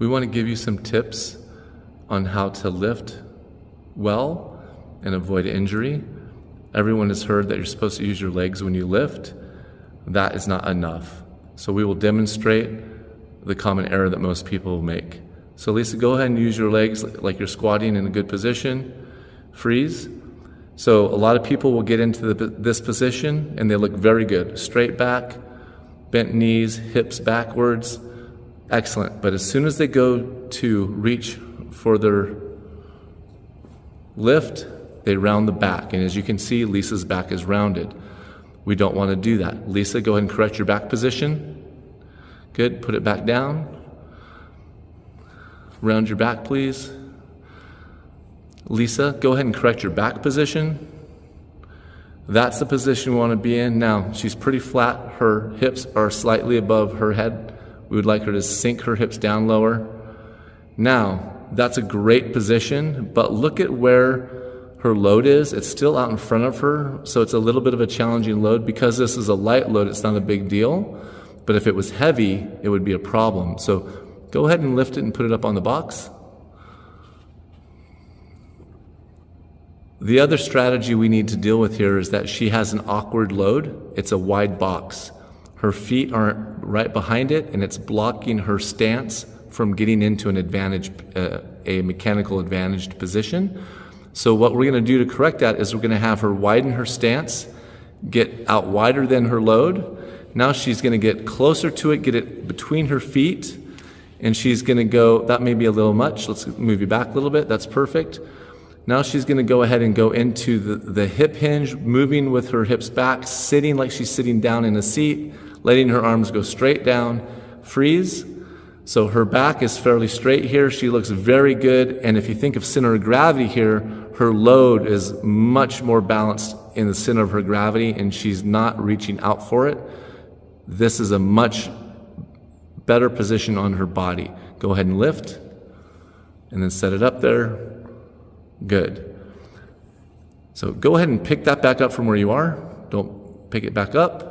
We want to give you some tips on how to lift well and avoid injury. Everyone has heard that you're supposed to use your legs when you lift. That is not enough. So we will demonstrate the common error that most people make. So Lisa, go ahead and use your legs like you're squatting in a good position. Freeze. So a lot of people will get into this position and they look very good. Straight back, bent knees, hips backwards. Excellent. But as soon as they go to reach for their lift, they round the back. And as you can see, Lisa's back is rounded. We don't want to do that. Lisa, go ahead and correct your back position. Good. Put it back down. Round your back, please. Lisa, go ahead and correct your back position. That's the position we want to be in. Now, she's pretty flat. Her hips are slightly above her head. We would like her to sink her hips down lower. Now, that's a great position, but look at where her load is. It's still out in front of her, so it's a little bit of a challenging load. Because this is a light load, it's not a big deal. But if it was heavy, it would be a problem. So go ahead and lift it and put it up on the box. The other strategy we need to deal with here is that she has an awkward load. It's a wide box. Her feet aren't right behind it, and it's blocking her stance from getting into an advantage, a mechanical advantaged position. So what we're going to do to correct that is we're going to have her widen her stance, get out wider than her load. Now she's going to get closer to it, get it between her feet, and she's going to go, that may be a little much. Let's move you back a little bit. That's perfect. Now she's going to go ahead and go into the hip hinge, moving with her hips back, sitting like she's sitting down in a seat, letting her arms go straight down. Freeze. So her back is fairly straight here. She looks very good. And if you think of center of gravity here, her load is much more balanced in the center of her gravity, and she's not reaching out for it. This is a much better position on her body. Go ahead and lift, and then set it up there. Good. So go ahead and pick that back up from where you are. Don't pick it back up.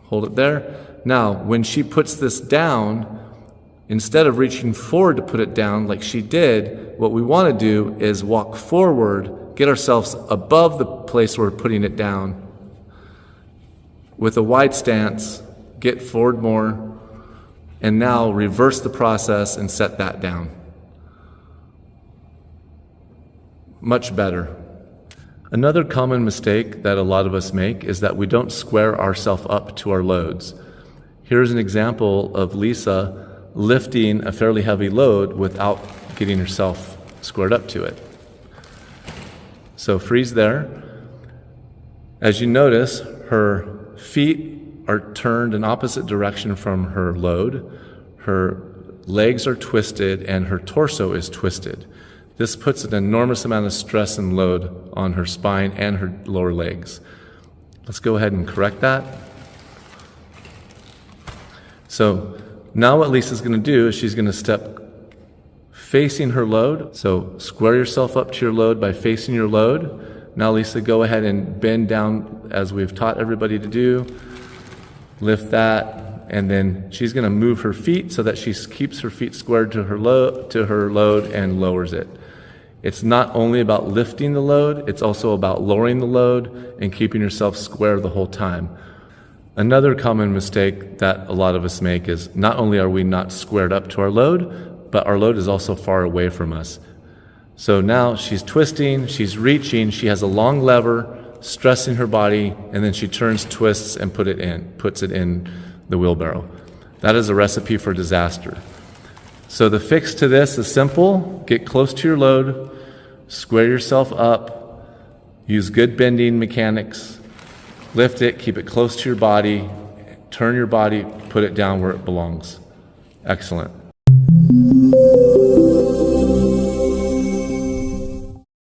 Hold it there. Now, when she puts this down, instead of reaching forward to put it down like she did, what we want to do is walk forward, get ourselves above the place where we're putting it down. With a wide stance, get forward more, and now reverse the process and set that down. Much better. Another common mistake that a lot of us make is that we don't square ourselves up to our loads. Here's an example of Lisa lifting a fairly heavy load without getting herself squared up to it. So freeze there. As you notice, her feet are turned in opposite direction from her load. Her legs are twisted and her torso is twisted. This puts an enormous amount of stress and load on her spine and her lower legs. Let's go ahead and correct that. So now what Lisa's going to do is she's going to step facing her load. So square yourself up to your load by facing your load. Now Lisa, go ahead and bend down as we've taught everybody to do. Lift that, and then she's going to move her feet so that she keeps her feet squared to her load and lowers it. It's not only about lifting the load, it's also about lowering the load and keeping yourself square the whole time. Another common mistake that a lot of us make is not only are we not squared up to our load, but our load is also far away from us. So now she's twisting, she's reaching, she has a long lever, stressing her body, and then she turns, twists, and puts it in the wheelbarrow. That is a recipe for disaster. So the fix to this is simple. Get close to your load, square yourself up, use good bending mechanics, lift it, keep it close to your body, turn your body, put it down where it belongs. Excellent.